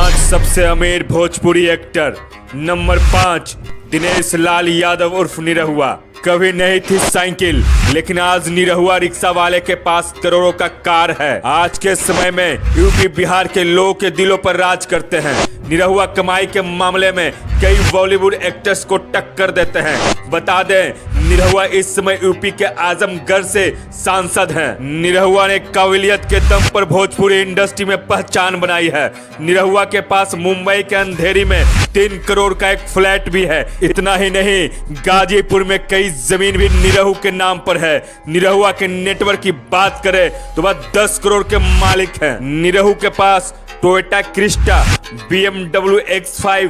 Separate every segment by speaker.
Speaker 1: 5 सबसे अमीर Bhojpuri actor. Number 5 Dinesh Lal Yadav उर्फ निरहुआ। कभी नहीं थी साइकिल, लेकिन आज निरहुआ रिक्शा वाले के पास करोड़ों का कार है। आज के समय में यूपी बिहार के लोगों के दिलों पर राज करते हैं। निरहुआ कमाई के मामले में कई बॉलीवुड एक्टर्स को टक्कर देते हैं। बता दें, निरहुआ इस समय यूपी के आजमगढ़ से सांसद हैं। निरहुआ ने काबिलियत के दम पर भोजपुरी इंडस्ट्री में पहचान बनाई है। निरहुआ के पास मुंबई के अंधेरी में 3 करोड़ का एक फ्लैट भी है। इतना ही नहीं, गाजीपुर में कई जमीन भी निरहु के नाम पर है। निरहुआ के नेटवर्क की बात करें तो वह 10 करोड़ के मालिक हैं। निरहु के पास Toyota Crysta, BMW X5,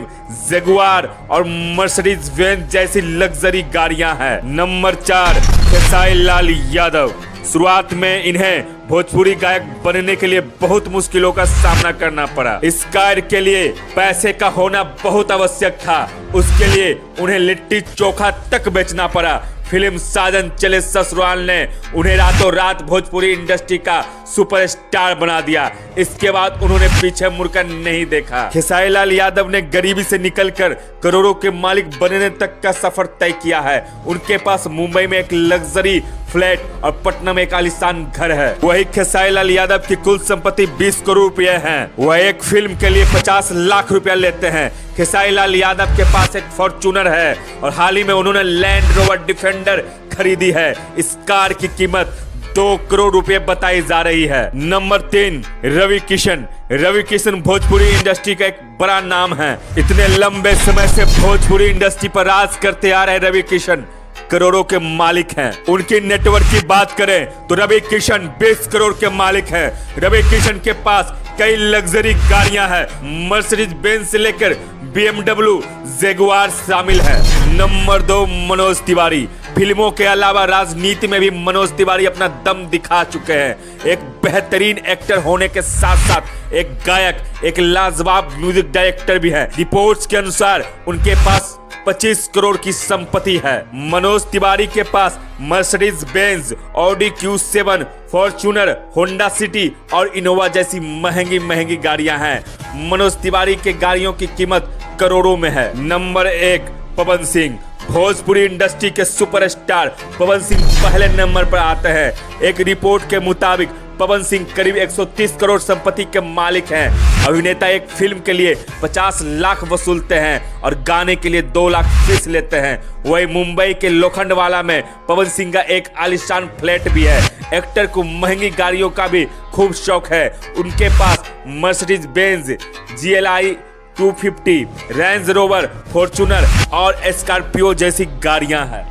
Speaker 1: Jaguar और मर्सिडीज बेंज जैसी लग्जरी गाड़ियां हैं। नंबर 4 खेसारी लाल यादव। शुरुआत में इन्हें भोजपुरी गायक बनने के लिए बहुत मुश्किलों का सामना करना पड़ा। इस कार्य के लिए पैसे का होना बहुत आवश्यक था। उसके लिए उन्हें लिट्टी चोखा तक बेचना पड़ा। फिल्म साजन चले ससुराल ने उन्हें रातों रात भोजपुरी इंडस्ट्री का सुपरस्टार बना दिया। इसके बाद उन्होंने पीछे मुड़कर नहीं देखा। खेसारी लाल यादव ने गरीबी से निकलकर करोड़ों के मालिक बनने तक का सफर तय किया है। उनके पास मुंबई में एक लग्जरी फ्लैट और पटना में एक आलीशान घर है। वही खेसारी लाल यादव की कुल संपत्ति 20 करोड़ रुपए है। वह एक फिल्म के लिए 50 लाख रुपया लेते हैं। खेसारी लाल यादव के पास एक फॉर्च्यूनर है और हाल ही में उन्होंने लैंड रोवर डिफेंडर खरीदी है। इस कार की कीमत 2 करोड़ रुपए बताई जा रही है। नंबर 3 रवि किशन। रवि किशन भोजपुरी इंडस्ट्री का एक बड़ा नाम है। इतने लंबे समय से भोजपुरी इंडस्ट्री पर राज करते आ रहे रवि किशन करोड़ों के मालिक हैं। उनके नेटवर्क की बात करें तो रवि किशन 20 करोड़ के मालिक हैं। रवि किशन के पास कई लग्जरी गाड़ियां हैं। मर्सिडीज बेंज से लेकर BMW जगुआर शामिल है। नंबर 2 मनोज तिवारी। फिल्मों के अलावा राजनीति में भी मनोज तिवारी अपना दम दिखा चुके हैं। एक बेहतरीन एक्टर होने के साथ साथ एक गायक, एक लाजवाब म्यूजिक डायरेक्टर भी है। रिपोर्ट्स के अनुसार उनके पास 25 करोड़ की संपत्ति है। मनोज तिवारी के पास Mercedes Benz, Audi Q7, Fortuner, Honda City और इनोवा जैसी महंगी महंगी गाड़ियां हैं। मनोज तिवारी के गाड़ियों की कीमत करोड़ों में है। नंबर 1 पवन सिंह। भोजपुरी इंडस्ट्री के सुपरस्टार पवन सिंह पहले नंबर पर आते हैं। एक रिपोर्ट के मुताबिक पवन सिंह करीब 130 करोड़ संपत्ति के मालिक हैं। अभिनेता एक फिल्म के लिए 50 लाख वसूलते हैं और गाने के लिए 2 लाख फीस लेते हैं। वही मुंबई के लोखंडवाला में पवन सिंह का एक आलीशान फ्लैट भी है। एक्टर को महंगी गाड़ियों का भी खूब शौक है। उनके पास Mercedes Benz, GLI 250, Range Rover, Fortuner और स्कॉर्पियो जैसी गाड़ियां हैं।